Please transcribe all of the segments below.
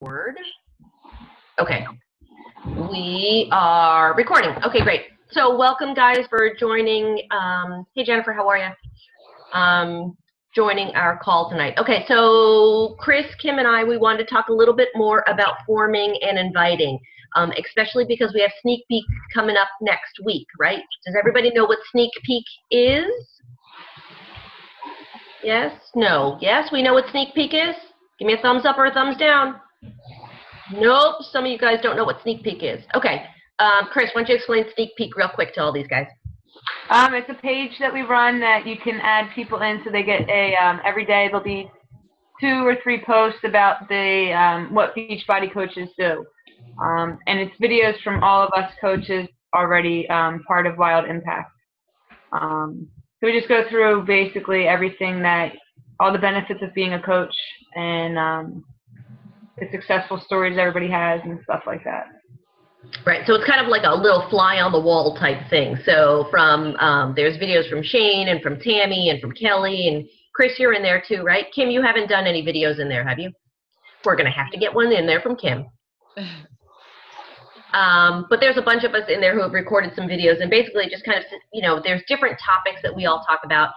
Word. Okay, we are recording. Okay, great. So welcome, guys, for joining. Hey, Jennifer, how are you? Joining our call tonight. Okay, so Chris, Kim, and I, we wanted to talk a little bit more about forming and inviting, especially because we have Sneak Peek coming up next week, right? Does everybody know what Sneak Peek is? Yes? No? Yes? We know what Sneak Peek is? Give me a thumbs up or a thumbs down. Nope, some of you guys don't know what Sneak Peek is. Okay, Chris, why don't you explain Sneak Peek real quick to all these guys? It's a page that we run that you can add people in, so they get a every day there'll be 2 or 3 posts about the what Beachbody coaches do, and it's videos from all of us coaches already part of Wild Impact. So we just go through basically everything all the benefits of being a coach and the successful stories everybody has and stuff like that. Right, so it's kind of like a little fly on the wall type thing. So from there's videos from Shane and from Tammy and from Kelly and Chris, you're in there too, right? Kim, you haven't done any videos in there, have you? We're going to have to get one in there from Kim. But there's a bunch of us in there who have recorded some videos, and basically just kind of, there's different topics that we all talk about,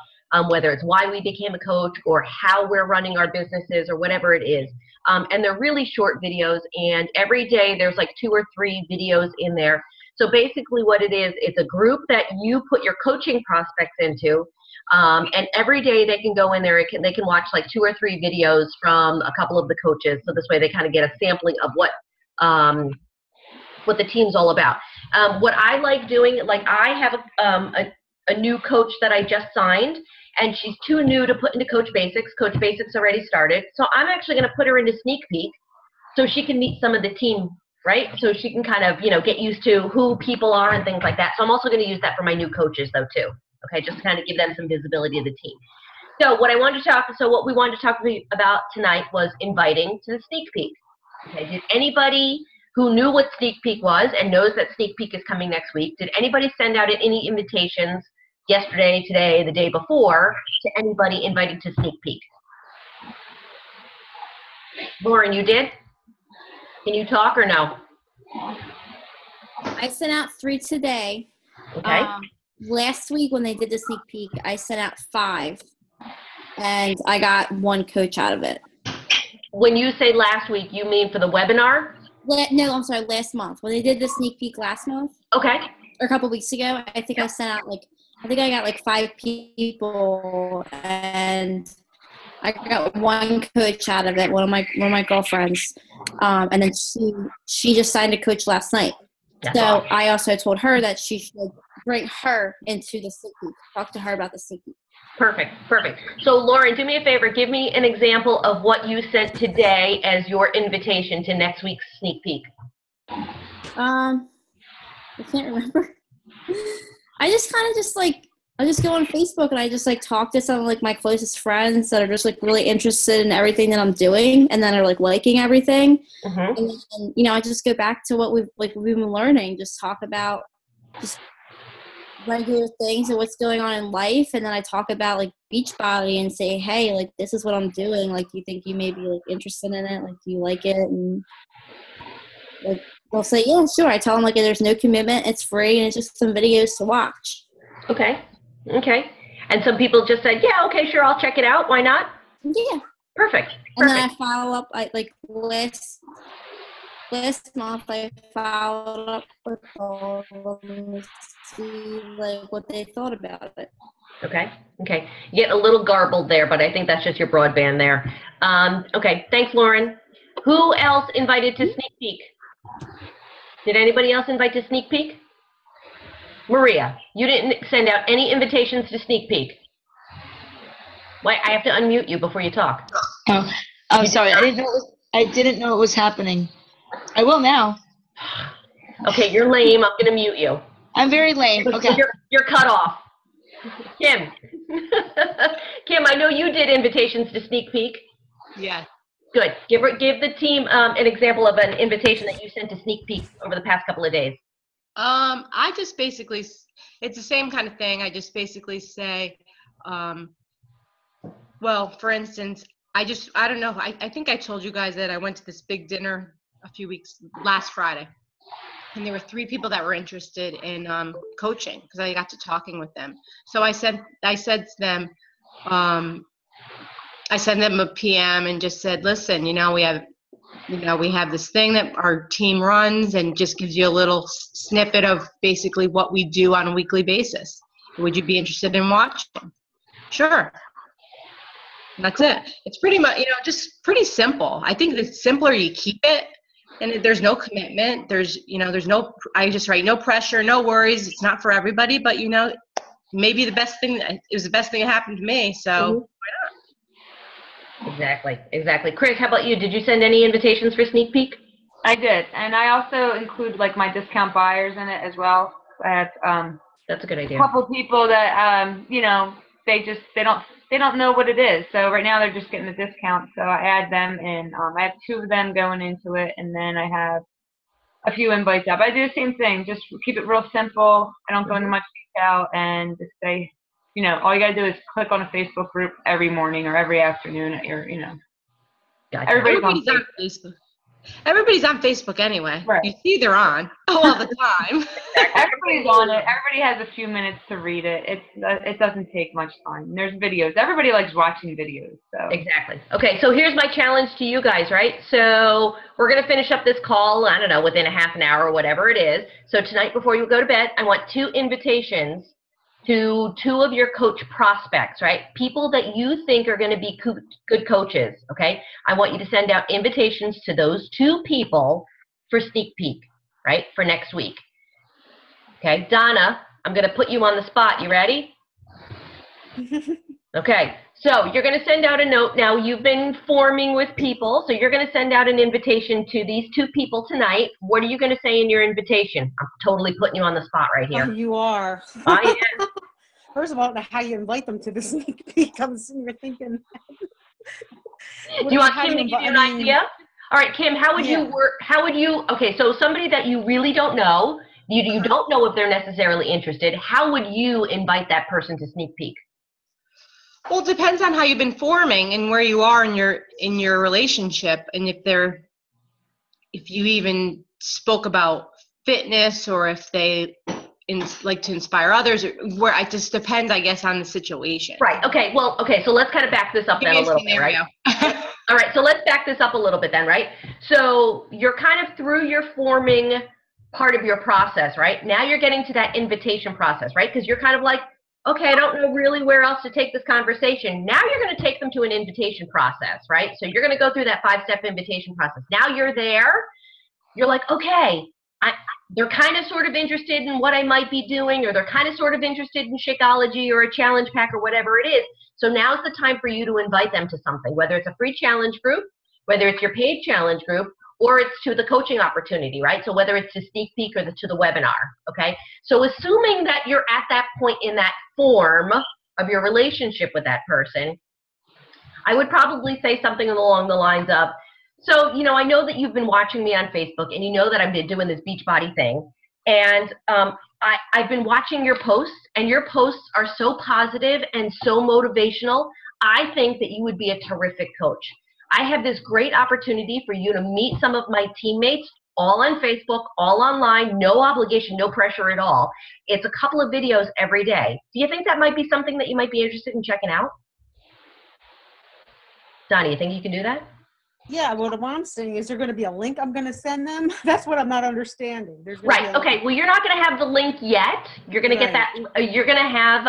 whether it's why we became a coach or how we're running our businesses or whatever it is. And they're really short videos, and every day there's like 2 or 3 videos in there. So basically what it is, it's a group that you put your coaching prospects into, and every day they can go in there, they can watch like 2 or 3 videos from a couple of the coaches, so this way they kind of get a sampling of what the team's all about. What I like doing, like I have a new coach that I just signed, and she's too new to put into Coach Basics. Coach Basics already started. So I'm actually going to put her into Sneak Peek so she can meet some of the team, right? So she can kind of, get used to who people are and things like that. So I'm also going to use that for my new coaches though too. Okay, just to kind of give them some visibility of the team. So what we wanted to talk about tonight was inviting to the Sneak Peek. Okay, did anybody who knew what Sneak Peek was and knows that Sneak Peek is coming next week, did anybody send out any invitations yesterday, today, the day before, to anybody invited to Sneak Peek? Lauren, you did? Can you talk or no? I sent out 3 today. Okay. Last week when they did the Sneak Peek, I sent out 5, and I got 1 coach out of it. When you say last week, you mean for the webinar? No, I'm sorry, last month. When they did the Sneak Peek last month. Okay. Or a couple weeks ago, I think I sent out I got like 5 people, and I got 1 coach out of it. One of my girlfriends, and then she just signed a coach last night. That's so awesome. I also told her that she should bring her into the Sneak Peek. Talk to her about the Sneak Peek. Perfect. So Lauren, do me a favor. Give me an example of what you sent today as your invitation to next week's Sneak Peek. I can't remember. I just kind of I just go on Facebook and I just talk to some of my closest friends that are just really interested in everything that I'm doing, and then are liking everything. Mm-hmm. And I just go back to what we've been learning, just talk about just regular things and what's going on in life, and then I talk about Beachbody and say, hey, this is what I'm doing. Do you think you may be interested in it? Do you like it? And they'll say, yeah, sure. I tell them there's no commitment, it's free, and it's just some videos to watch. Okay. And some people just said, yeah, okay, sure, I'll check it out. Why not? Yeah. Perfect. And then I follow up, last month I followed up with all of them to see what they thought about it. Okay. You get a little garbled there, but I think that's just your broadband there. Okay, thanks, Lauren. Who else invited to Sneak Peek? Did anybody else invite to Sneak Peek? Maria, you didn't send out any invitations to Sneak Peek. Wait, I have to unmute you before you talk. Oh, I'm sorry. I didn't know it was happening. I will now. Okay, you're lame. I'm going to mute you. I'm very lame. Okay. You're cut off. Kim. Kim, I know you did invitations to Sneak Peek. Yeah. Good. Give the team an example of an invitation that you sent to Sneak Peek over the past couple of days. I just basically, it's the same kind of thing. I just basically say, well, for instance, I don't know. I think I told you guys that I went to this big dinner last Friday. And there were 3 people that were interested in coaching because I got to talking with them. So I said to them, I sent them a PM and just said, listen, we have this thing that our team runs and just gives you a little snippet of basically what we do on a weekly basis. Would you be interested in watching? Sure. And that's it. It's pretty much, just pretty simple. I think the simpler you keep it, and there's no commitment. There's I just write no pressure, no worries. It's not for everybody, but maybe it was the best thing that happened to me. So why not? Exactly. Chris, how about you? Did you send any invitations for Sneak Peek? I did, and I also include like my discount buyers in it as well. That's a good idea. A couple people that they don't know what it is. So right now they're just getting the discount. So I add them in. I have 2 of them going into it, and then I have a few invites up. I do the same thing. Just keep it real simple. I don't go into much detail, and just say, all you gotta do is click on a Facebook group every morning or every afternoon at your, Gotcha. Everybody's on Facebook. Everybody's on Facebook anyway. Right. You see they're on all the time. Everybody's on it. Everybody has a few minutes to read it. It doesn't take much time. There's videos. Everybody likes watching videos. So. Exactly. Okay, so here's my challenge to you guys, right? So we're going to finish up this call, I don't know, within a half an hour or whatever it is. So tonight before you go to bed, I want 2 invitations to 2 of your coach prospects, right? People that you think are going to be good coaches, okay? I want you to send out invitations to those 2 people for Sneak Peek, right, for next week. Okay, Donna, I'm going to put you on the spot. You ready? Okay, so you're going to send out a note. Now, you've been forming with people, so you're going to send out an invitation to these 2 people tonight. What are you going to say in your invitation? I'm totally putting you on the spot right here. Oh, you are. I am. First of all, how you invite them to the Sneak Peek, I'm sitting here thinking. Do you want Kim to give you an idea? All right, Kim, how would you work? Okay, so somebody that you really don't know, you don't know if they're necessarily interested, how would you invite that person to Sneak Peek? Well, it depends on how you've been forming and where you are in your relationship, and if you even spoke about fitness, or if they like to inspire others, or where it just depends, I guess, on the situation. Right. Okay. Well, okay. So let's kind of back this up then a little bit, right? All right. So let's back this up a little bit then, right? So you're kind of through your forming part of your process, right? Now you're getting to that invitation process, right? Because you're kind of like, okay, I don't know really where else to take this conversation. Now you're going to take them to an invitation process, right? So you're going to go through that 5-step invitation process. Now you're there. You're like, okay, they're kind of sort of interested in what I might be doing, or they're kind of sort of interested in Shakeology or a challenge pack or whatever it is. So now's the time for you to invite them to something, whether it's a free challenge group, whether it's your paid challenge group, or it's to the coaching opportunity, right? So whether it's to Sneak Peek or to the webinar, okay? So assuming that you're at that point in that form of your relationship with that person, I would probably say something along the lines of, so, I know that you've been watching me on Facebook, and you know that I've been doing this Beachbody thing, and I've been watching your posts, and your posts are so positive and so motivational. I think that you would be a terrific coach. I have this great opportunity for you to meet some of my teammates, all on Facebook, all online, no obligation, no pressure at all. It's a couple of videos every day. Do you think that might be something that you might be interested in checking out? Donnie, you think you can do that? Yeah, what I'm saying is there going to be a link I'm going to send them? That's what I'm not understanding. Right, okay. Well, you're not going to have the link yet. You're going to get that. You're going to have,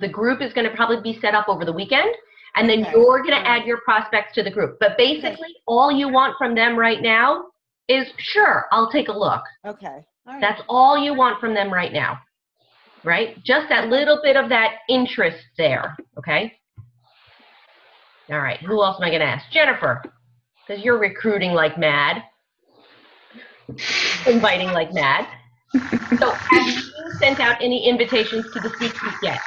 the group is going to probably be set up over the weekend, and then you're going to add your prospects to the group. But basically, all you want from them right now is, sure, I'll take a look. Okay. All right. That's all you want from them right now, right? Just that little bit of that interest there, okay? All right, who else am I going to ask? Jennifer. Because you're recruiting like mad, inviting like mad. So have you sent out any invitations to the Sneak Peek yet?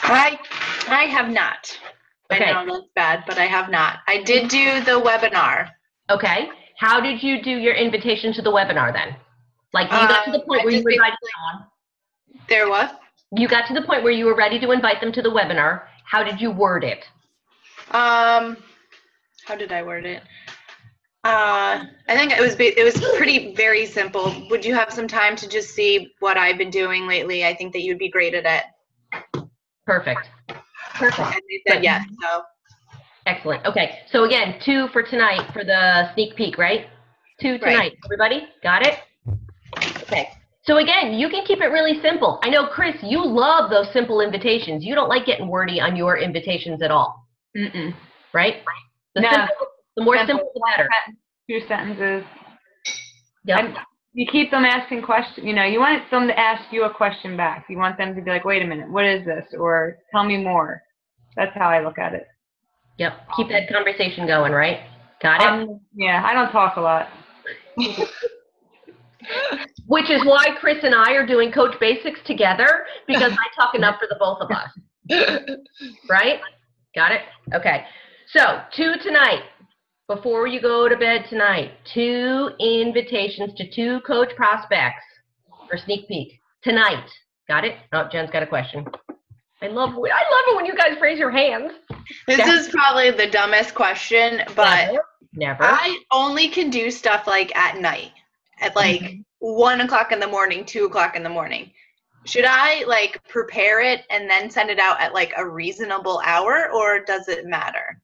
I have not. Okay. I know that's bad, but I have not. I did do the webinar. Okay. How did you do your invitation to the webinar then? Like you got to the point where you invited someone. There what? You got to the point where you were ready to invite them to the webinar. How did you word it? how did I word it? I think it was pretty very simple. Would you have some time to just see what I've been doing lately? I think that you'd be great at it. Perfect. Perfect. And they said yes, so. Excellent. Okay. So again, 2 for tonight for the sneak peek, right? 2 tonight. Right. Everybody got it? Okay. So again, you can keep it really simple. I know, Chris, you love those simple invitations. You don't like getting wordy on your invitations at all. Mm-mm. Right? No. The more simple, the better. 2 sentences. Yep. You keep them asking questions. You know, you want them to ask you a question back. You want them to be like, wait a minute, what is this? Or tell me more. That's how I look at it. Yep. Keep that conversation going, right? Got it? Yeah, I don't talk a lot. Which is why Chris and I are doing Coach Basics together, because I talk enough for the both of us. Right? Got it? Okay. So, 2 tonight. Before you go to bed tonight, 2 invitations to 2 coach prospects for sneak peek tonight. Got it? Oh, Jen's got a question. I love it when you guys raise your hands. This is probably the dumbest question, but Never. I only can do stuff like at night, at like 1 o'clock in the morning, 2 o'clock in the morning. Should I like prepare it and then send it out at like a reasonable hour, or does it matter?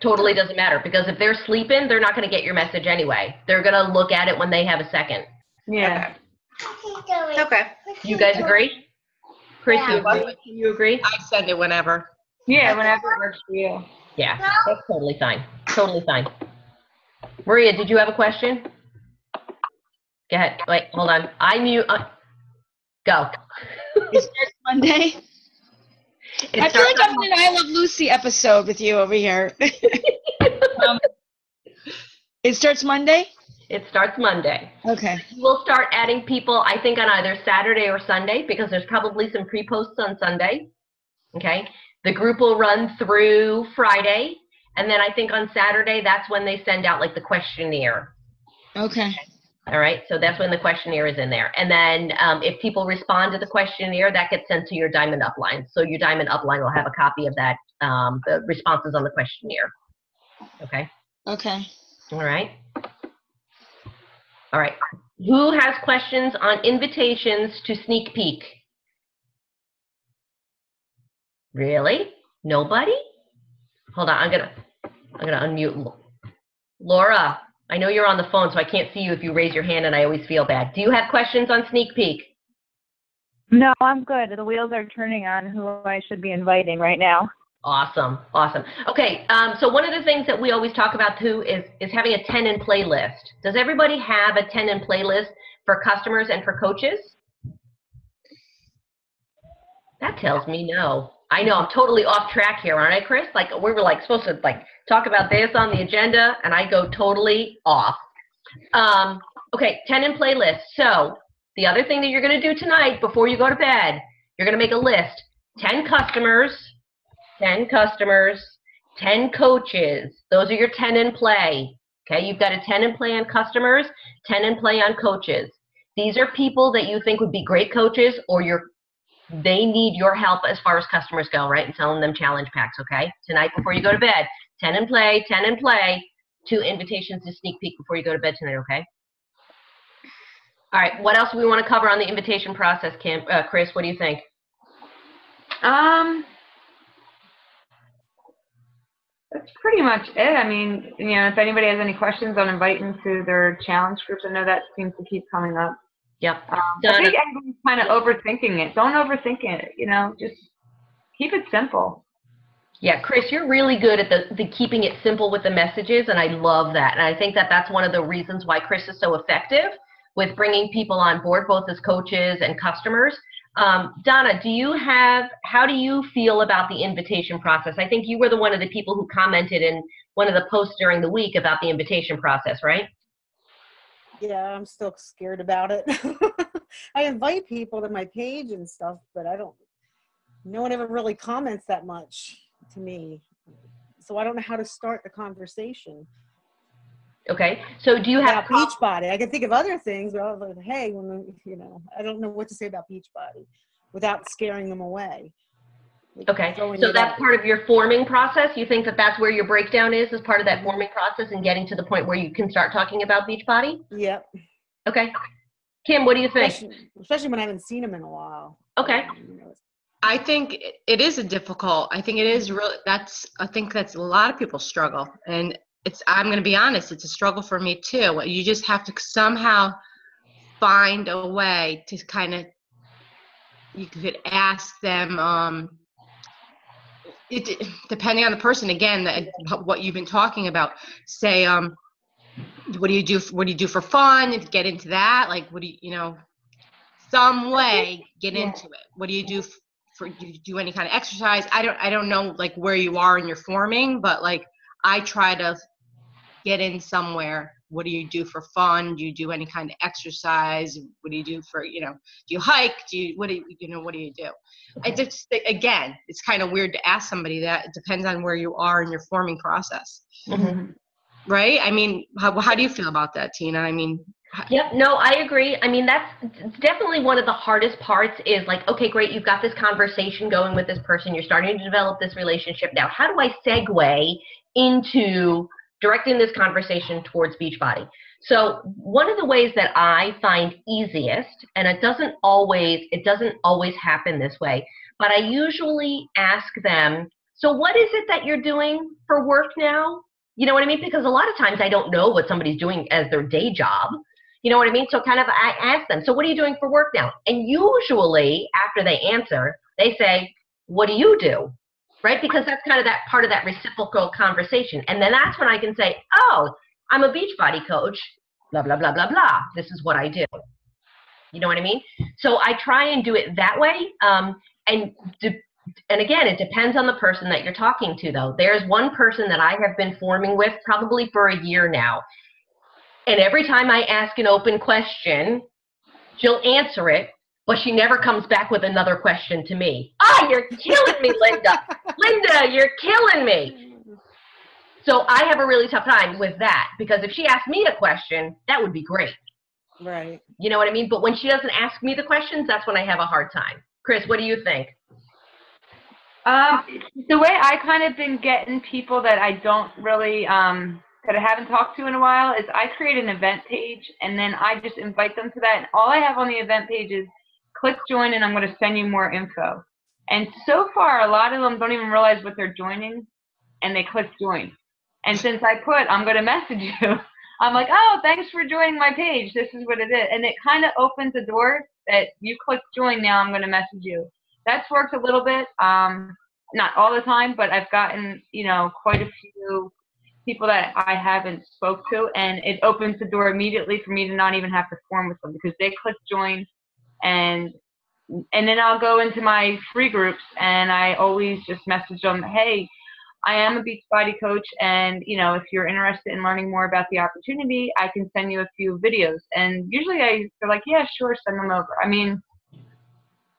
Totally doesn't matter, because if they're sleeping, they're not going to get your message anyway. They're going to look at it when they have a second. Yeah. Okay. You guys agree? Chris, you agree? I send it whenever. Yeah, whenever it works for you. Yeah, that's totally fine. Totally fine. Maria, did you have a question? Go ahead. Wait, hold on. I mute. Go. It starts Monday. I feel like I'm in an I Love Lucy episode with you over here. It starts Monday? It starts Monday. Okay. We'll start adding people, I think, on either Saturday or Sunday, because there's probably some pre-posts on Sunday. Okay. The group will run through Friday, and then I think on Saturday, that's when they send out like the questionnaire. Okay. All right. So that's when the questionnaire is in there. And then if people respond to the questionnaire, that gets sent to your Diamond Upline. So your Diamond Upline will have a copy of that, the responses on the questionnaire. Okay. Okay. All right. All right. Who has questions on invitations to sneak peek? Really? Nobody? Hold on. I'm gonna unmute Laura. I know you're on the phone, so I can't see you if you raise your hand, and I always feel bad. Do you have questions on sneak peek? No, I'm good. The wheels are turning on who I should be inviting right now. Awesome. Awesome. Okay. So one of the things that we always talk about too is having a 10 in play list. Does everybody have a 10 in play list for customers and for coaches? That tells me no. I know I'm totally off track here, aren't I, Chris? Like we were like supposed to like talk about this on the agenda, and I go totally off. Okay, 10 in play list. So the other thing that you're going to do tonight before you go to bed, you're going to make a list. 10 customers, 10 coaches. Those are your 10 in play. Okay, you've got a 10 in play on customers, 10 in play on coaches. These are people that you think would be great coaches, or they need your help as far as customers go, right? And selling them challenge packs, okay? Tonight before you go to bed, 10 in play, 10 in play, 2 invitations to sneak peek before you go to bed tonight, okay? All right, what else do we want to cover on the invitation process, Chris? What do you think? That's pretty much it. I mean, you know, if anybody has any questions on inviting to their challenge groups, I know that seems to keep coming up. Yep. I think everybody's kind of overthinking it. Don't overthink it, you know, just keep it simple. Yeah, Chris, you're really good at the keeping it simple with the messages, and I love that. And I think that that's one of the reasons why Chris is so effective with bringing people on board, both as coaches and customers. Donna, how do you feel about the invitation process? I think you were one of the people who commented in one of the posts during the week about the invitation process, right? Yeah, I'm still scared about it. I invite people to my page and stuff, but no one ever really comments that much to me. So I don't know how to start the conversation. Okay. So do you have Beachbody? I can think of other things, but I was like, hey, I don't know what to say about Beachbody without scaring them away. Okay, throwing so it that's out. part of your forming process? You think that that's where your breakdown is part of that forming process and getting to the point where you can start talking about Beachbody? Yep. Okay. Kim, what do you think? Especially when I haven't seen them in a while. Okay. I think it is I think it is really, I think that's a lot of people struggle. And I'm going to be honest, it's a struggle for me too. You just have to somehow find a way to kind of, you could ask them, depending on the person, again, what you've been talking about, say, what do you do for fun? Get into that. Like, what do you, some way get into it. What do you do do you do any kind of exercise? I don't know like where you are in your forming, but like I try to get in somewhere. What do you do for fun? Do you do any kind of exercise? What do you do for, do you hike? What do you do? I just, again, it's kind of weird to ask somebody that. It depends on where you are in your forming process. Mm-hmm. Right? I mean, how do you feel about that, Tina? I mean, yep, no, I agree. I mean, that's definitely one of the hardest parts is like, okay, great, you've got this conversation going with this person. You're starting to develop this relationship. Now, how do I segue into directing this conversation towards Beachbody? So one of the ways that I find easiest, and it doesn't always happen this way, but I usually ask them, so what is it that you're doing for work now? You know what I mean? Because a lot of times I don't know what somebody's doing as their day job. You know what I mean? So kind of I ask them, so what are you doing for work now? And usually after they answer, they say, what do you do? Right? Because that's kind of that part of that reciprocal conversation. And then that's when I can say, oh, I'm a Beachbody coach, blah, blah, blah, blah, blah. This is what I do. You know what I mean? So I try and do it that way. And again, it depends on the person that you're talking to, though. There's one person that I have been forming with probably for a year now. And every time I ask an open question, she'll answer it, but she never comes back with another question to me. Oh, you're killing me, Linda. Linda, you're killing me. So I have a really tough time with that because if she asked me a question, that would be great. Right. You know what I mean? But when she doesn't ask me the questions, that's when I have a hard time. Chris, what do you think? The way I kind of been getting people that I don't really, that I haven't talked to in a while is I create an event page and then I just invite them to that. And all I have on the event page is click join and I'm going to send you more info. And so far, a lot of them don't even realize what they're joining and they click join. And since I put, I'm going to message you, I'm like, oh, thanks for joining my page. This is what it is. And it kind of opens the door that you click join, now I'm going to message you. That's worked a little bit, not all the time, but I've gotten, quite a few people that I haven't spoke to, and it opens the door immediately for me to not even have to form with them because they click join, and then I'll go into my free groups and I always just message them, hey, I am a Beachbody coach, and if you're interested in learning more about the opportunity, I can send you a few videos. And usually they're like, yeah, sure, send them over. I mean,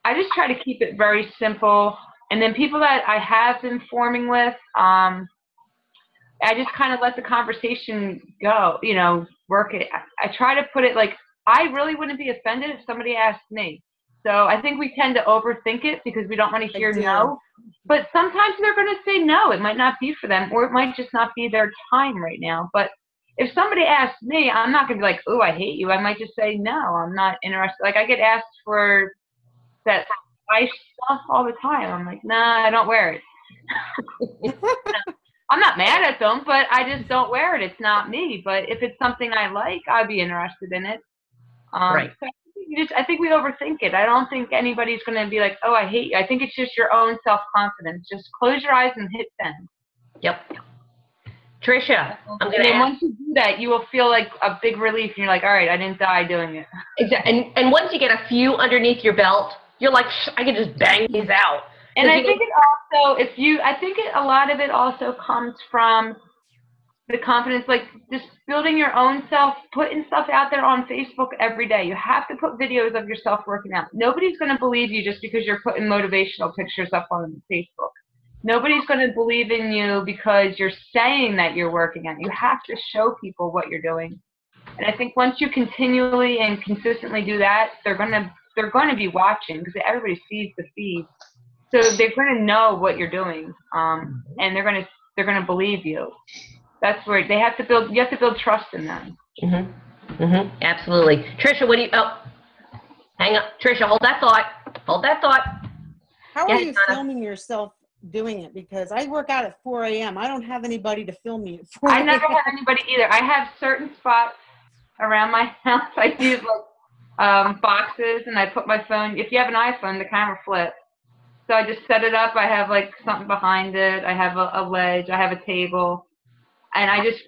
I just try to keep it very simple. And then people that I have been forming with, I just kind of let the conversation go, work it. I try to put it like, I really wouldn't be offended if somebody asked me. So I think we tend to overthink it because we don't want to hear no. But sometimes they're going to say no. It might not be for them, or it might just not be their time right now. But if somebody asks me, I'm not going to be like, oh, I hate you. I might just say, no, I'm not interested. Like I get asked for that ice stuff all the time. I'm like, nah, I don't wear it. I'm not mad at them, but I just don't wear it. It's not me. But if it's something I like, I'd be interested in it. Right. So I think we overthink it. I don't think anybody's going to be like, oh, I hate you. I think it's just your own self-confidence. Just close your eyes and hit send. Yep. Tricia, I'm going to. And once you do that, you will feel like a big relief, and you're like, all right, I didn't die doing it. Exactly. And once you get a few underneath your belt, you're like, I can just bang these out. And I think it also, a lot of it also comes from the confidence, like just building your own self, putting stuff out there on Facebook every day. You have to put videos of yourself working out. Nobody's going to believe you just because you're putting motivational pictures up on Facebook. Nobody's going to believe in you because you're saying that you're working out. You have to show people what you're doing. And I think once you continually and consistently do that, they're going to be watching because everybody sees the feed. So they're going to know what you're doing, and they're going to believe you. That's where you have to build trust in them. Absolutely. Trisha, what do you, hang on. Trisha, hold that thought. How are you filming yourself doing it? Because I work out at 4 a.m. I don't have anybody to film me at 4 a.m. I never have anybody either. I have certain spots around my house. I use boxes, and I put my phone. If you have an iPhone, the camera flips. So I just set it up. I have something behind it. I have a ledge. I have a table. And I just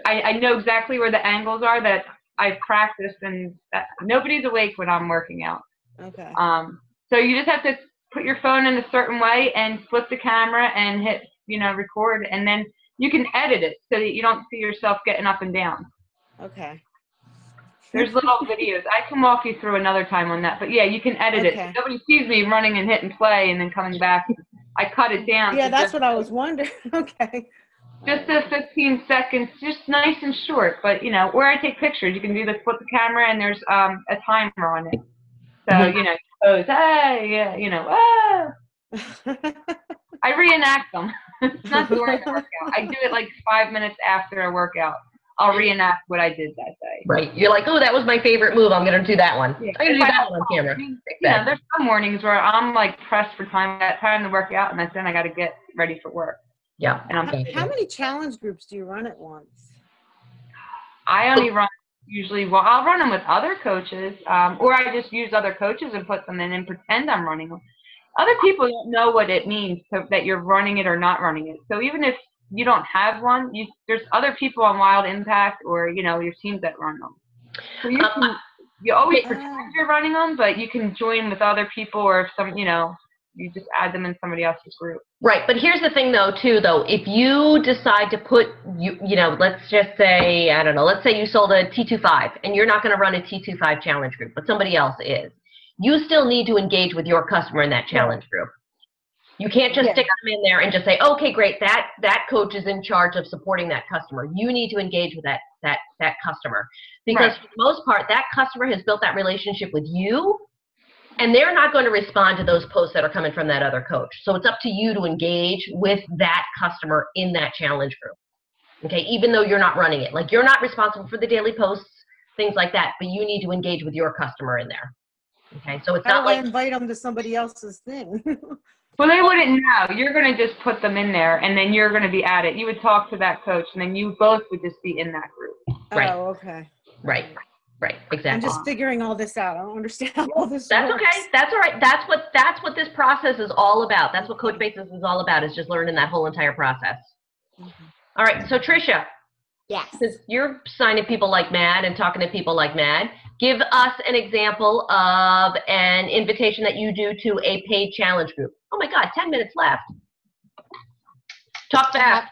I know exactly where the angles are that I've practiced, and nobody's awake when I'm working out. Okay. So you just have to put your phone in a certain way and flip the camera and hit, record, and then you can edit it so that you don't see yourself getting up and down. Okay. There's little videos. I can walk you through another time on that, but yeah, you can edit it. So nobody sees me running and hitting play and then coming back. I cut it down. Yeah, that's what I was wondering. Okay. Just 15 seconds, just nice and short. But, where I take pictures, you can do the flip the camera, and there's a timer on it. So, pose, hey, I reenact them. It's not during the workout. I do it 5 minutes after a workout. I'll reenact what I did that day. Right. You're like, oh, that was my favorite move. I'm going to do that one. Yeah. I'm going to do that one on camera. There's some mornings where I'm pressed for time to work out, and then I got to get ready for work. Yeah. And how many challenge groups do you run at once? I only run usually, I'll run them with other coaches, or I just use other coaches and put them in and pretend I'm running them. Other people don't know what it means that you're running it or not running it. So even if you don't have one, there's other people on Wild Impact or, your teams that run them. So you always pretend you're running them, but you can join with other people, or if you just add them in somebody else's group. Right, but here's the thing if you decide to put, let's just say, I don't know, let's say you sold a T25 and you're not going to run a T25 challenge group, but somebody else is. You still need to engage with your customer in that challenge group. You can't just stick them in there and just say, okay, great, that coach is in charge of supporting that customer. You need to engage with that customer. Because for the most part, that customer has built that relationship with you, and they're not going to respond to those posts that are coming from that other coach. So it's up to you to engage with that customer in that challenge group. Okay, even though you're not running it. You're not responsible for the daily posts, things like that, but you need to engage with your customer in there. Okay, so it's not I invite them to somebody else's thing. Well, they wouldn't know. You're going to just put them in there, and then you're going to be at it. You would talk to that coach, and then you both would just be in that group. Right. Oh, okay. Right, exactly. I'm just figuring all this out. I don't understand how all this That's works. okay. That's all right. That's what this process is all about. That's what Coach Basis is all about, is just learning that whole entire process. Mm-hmm. All right, so Trisha. Yes. Since you're signing people like mad and talking to people like mad, give us an example of an invitation that you do to a paid challenge group. Oh my God, 10 minutes left. Talk fast.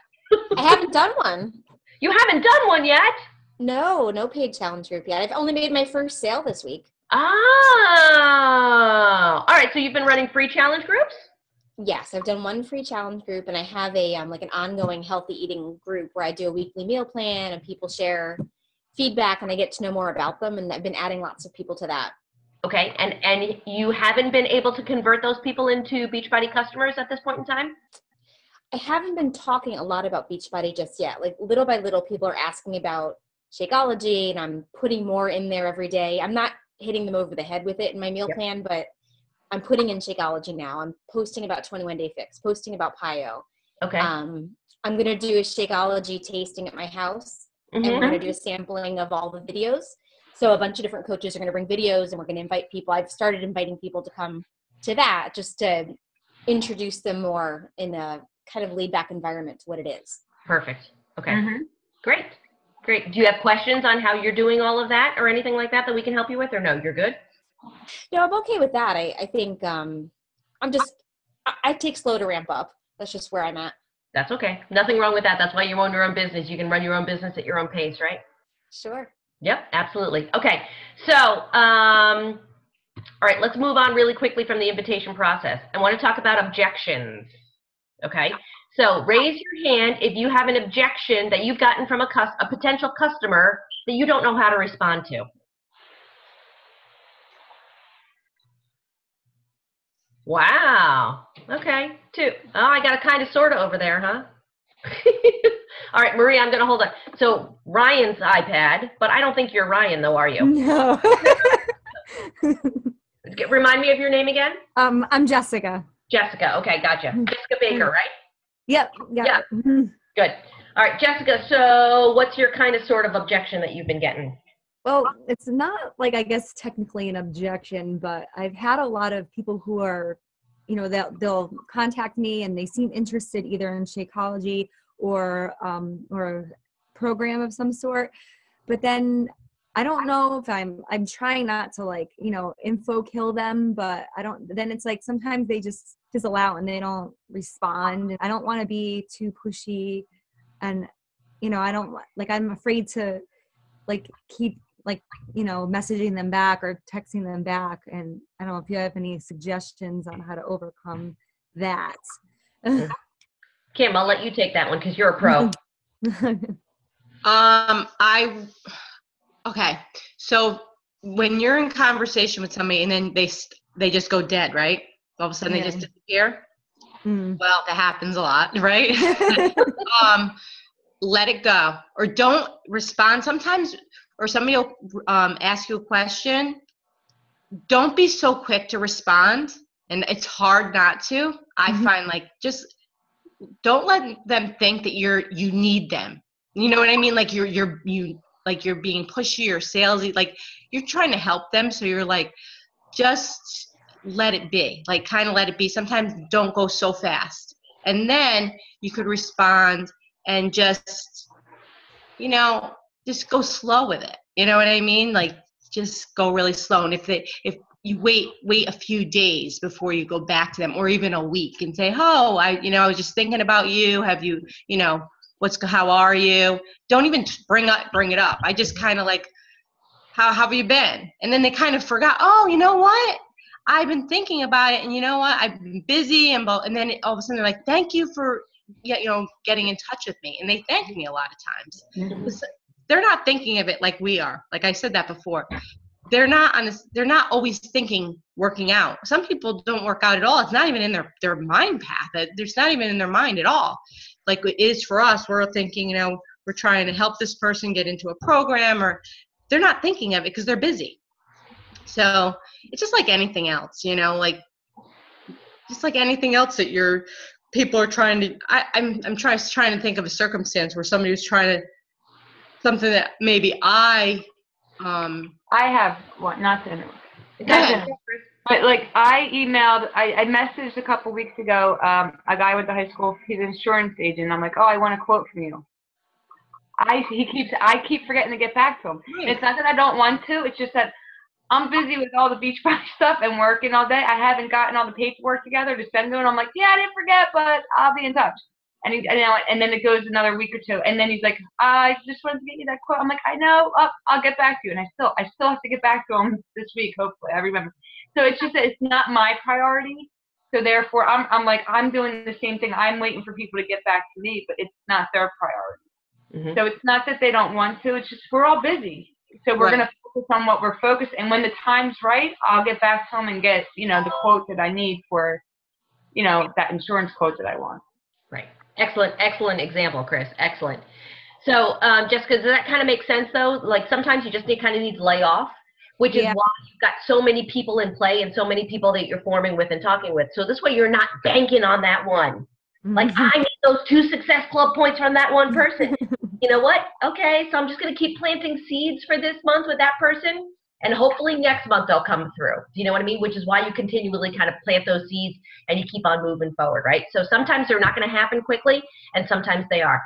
I haven't done one. You haven't done one yet? No paid challenge group yet. I've only made my first sale this week. Oh, all right. So you've been running free challenge groups? Yes, I've done one free challenge group, and I have a an ongoing healthy eating group where I do a weekly meal plan and people share feedback and I get to know more about them, and I've been adding lots of people to that. Okay, and you haven't been able to convert those people into Beachbody customers at this point in time? I haven't been talking a lot about Beachbody just yet. Little by little, people are asking about Shakeology, and I'm putting more in there every day. I'm not hitting them over the head with it in my meal plan, but I'm putting in Shakeology now. I'm posting about 21 Day Fix, posting about PiYo. Okay. I'm going to do a Shakeology tasting at my house, and we're going to do a sampling of all the videos. So a bunch of different coaches are going to bring videos, and we're going to invite people. I've started inviting people to come to that just to introduce them more in a kind of laid back environment to what it is. Perfect. Okay. Great. Do you have questions on how you're doing all of that or anything like that we can help you with, or no, you're good? No, I'm okay with that. I think I take slow to ramp up. That's just where I'm at. That's okay. Nothing wrong with that. That's why you own your own business. You can run your own business at your own pace, right? Sure. Yep, absolutely. Okay. So, all right, let's move on really quickly from the invitation process. I want to talk about objections. Okay. So raise your hand if you have an objection that you've gotten from a potential customer that you don't know how to respond to. Wow. Okay. 2. Oh, I got a kind of sorta over there, huh? All right, Marie, I'm going to hold on. So Ryan's iPad, but I don't think you're Ryan, though, are you? No. Remind me of your name again? I'm Jessica. Jessica. Okay, gotcha. Jessica Baker, right? Yep. Yeah. Good. All right, Jessica, so what's your kind of sort of objection that you've been getting? Well, it's not like, I guess, technically an objection, but I've had a lot of people who are, you know, they'll contact me and they seem interested either in Shakeology or a program of some sort. But then I don't know if I'm trying not to, like, you know, info kill them, but then it's like sometimes they just fizzle out and they don't respond. I don't want to be too pushy, and, you know, I'm afraid to, like, keep, like, you know, messaging them back or texting them back. And I don't know if you have any suggestions on how to overcome that. Kim, I'll let you take that one because you're a pro. Okay. So when you're in conversation with somebody and then they just go dead, right? All of a sudden they just disappear. Well, that happens a lot, right? Let it go, or don't respond. Sometimes, or somebody will ask you a question. Don't be so quick to respond, and it's hard not to. I find, like, just don't let them think that you need them. You know what I mean? Like you're being pushy or salesy. Like, you're trying to help them, so you're like, just let it be. Like, kind of let it be. Sometimes don't go so fast, and then you could respond and just, you know, just go slow with it. You know what I mean? Like, just go really slow. And if you wait a few days before you go back to them, or even a week, and say, oh, I was just thinking about you. Have you, you know, how are you? Don't even bring it up. I just kind of like, how have you been? And then they kind of forgot, oh, you know what? I've been thinking about it, and you know what? I've been busy, and then all of a sudden they're like, thank you for, you know, getting in touch with me. And they thank me a lot of times. They're not thinking of it like we are. Like I said that before. They're not always thinking working out. Some people don't work out at all. It's not even in their mind path. It's not even in their mind at all. Like it is for us. We're thinking, you know, we're trying to help this person get into a program, or they're not thinking of it because they're busy. So it's just like anything else, you know, like just like anything else that people are trying to. I'm trying to think of a circumstance where somebody was trying to something that maybe I have one, not to interrupt. But like I messaged a couple weeks ago a guy with the high school. He's an insurance agent. I'm like, oh, I want a quote from you. I keep forgetting to get back to him. It's not that I don't want to. It's just that I'm busy with all the Beachbody stuff and working all day. I haven't gotten all the paperwork together to send to him. I'm like, yeah, I didn't forget, but I'll be in touch. And then it goes another week or two, and then he's like, I just wanted to get you that quote. I'm like, I know, I'll get back to you. And I still have to get back to him this week, hopefully. I remember. So it's just that it's not my priority. So therefore, I'm like, I'm doing the same thing. I'm waiting for people to get back to me, but it's not their priority. So it's not that they don't want to. It's just we're all busy. So we're going to focus on what we're focused. And when the time's right, I'll get back to them and get, you know, the quote that I need for, you know, that insurance quote that I want. Right. Excellent example, Chris. Excellent. So, Jessica, does that kind of make sense, though? Like, sometimes you just need to lay off, which is why you've got so many people in play and so many people that you're forming with and talking with. So this way you're not banking on that one. Like, I need those 2 Success Club points from that one person. You know what? Okay, so I'm just going to keep planting seeds for this month with that person, and hopefully next month they'll come through. Do you know what I mean? Which is why you continually kind of plant those seeds and you keep on moving forward, right? So sometimes they're not going to happen quickly, and sometimes they are.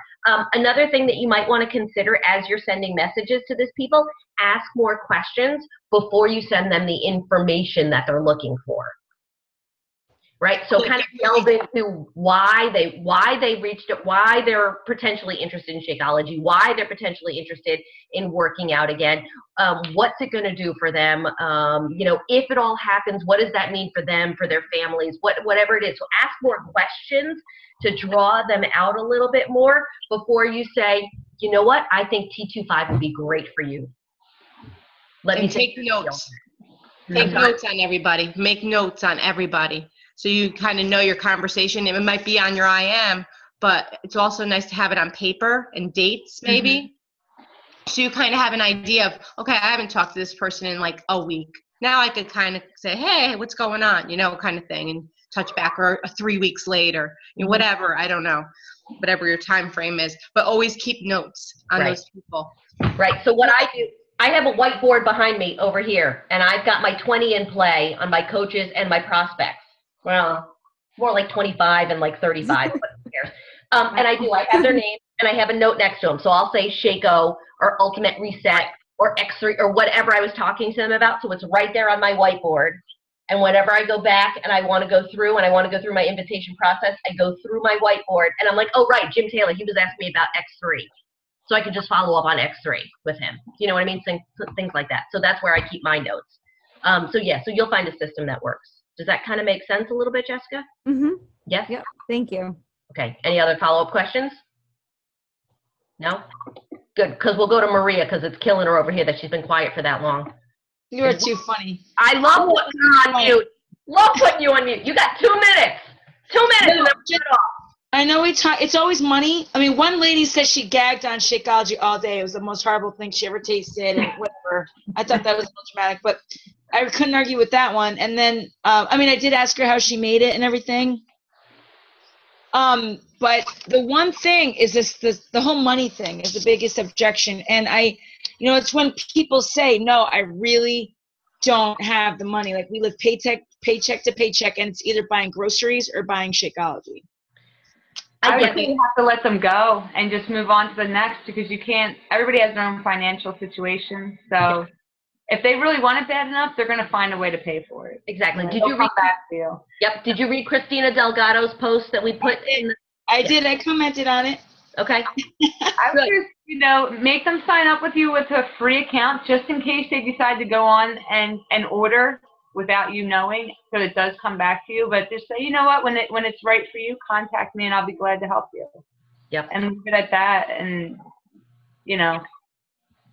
Another thing that you might want to consider as you're sending messages to these people, ask more questions before you send them the information that they're looking for. Right, so kind of delve into why they reached it, why they're potentially interested in Shakeology, why they're potentially interested in working out again. What's it going to do for them? You know, if it all happens, what does that mean for them, for their families, whatever it is. So ask more questions to draw them out a little bit more before you say, you know what, I think T25 would be great for you. Let me take notes. Take notes on everybody. Make notes on everybody. so you kind of know your conversation. It might be on your IM, but it's also nice to have it on paper and dates maybe. So you kind of have an idea of, okay, I haven't talked to this person in like a week. Now I could kind of say, hey, what's going on, kind of thing, and touch back, or 3 weeks later, whatever, I don't know, whatever your time frame is, but always keep notes on those people. Right. So what I do, I have a whiteboard behind me over here, and I've got my 20 in play on my coaches and my prospects. Well, more like 25 and like 35, but who cares? And I have their name, and I have a note next to them. So I'll say Shaco or Ultimate Reset or X3 or whatever I was talking to them about. So it's right there on my whiteboard. And whenever I go back and I want to go through my invitation process, I go through my whiteboard and I'm like, oh, right, Jim Taylor, he was asking me about X3. So I can just follow up on X3 with him. You know what I mean? Things like that. So that's where I keep my notes. So you'll find a system that works. Does that kind of make sense a little bit, Jessica? Mm-hmm. Yes? Yep. Thank you. Okay. Any other follow-up questions? No? Good, because we'll go to Maria because it's killing her over here that she's been quiet for that long. You are too funny. I love putting you on mute. Love putting you on mute. You got 2 minutes. 2 minutes and then we'll get off. I know it's always money. I mean, one lady said she gagged on Shakeology all day. It was the most horrible thing she ever tasted and whatever. I thought that was a little dramatic, but I couldn't argue with that one. And then, I did ask her how she made it and everything. But the one thing is the whole money thing is the biggest objection. And it's when people say, no, I really don't have the money. Like we live paycheck to paycheck, and it's either buying groceries or buying Shakeology. I would say you have to let them go and just move on to the next, because everybody has their own financial situation. So if they really want it bad enough, they're going to find a way to pay for it. Exactly. Did you read back to you? Yep. Did you read Christina Delgado's post that we put in? I did. I commented on it. Okay. I would just, make them sign up with you with a free account just in case they decide to go on and order without you knowing, so it does come back to you. But just say, you know what, when it's right for you, contact me and I'll be glad to help you. Yep. And leave it at that. And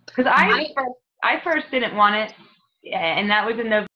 because I first didn't want it, and that was in November.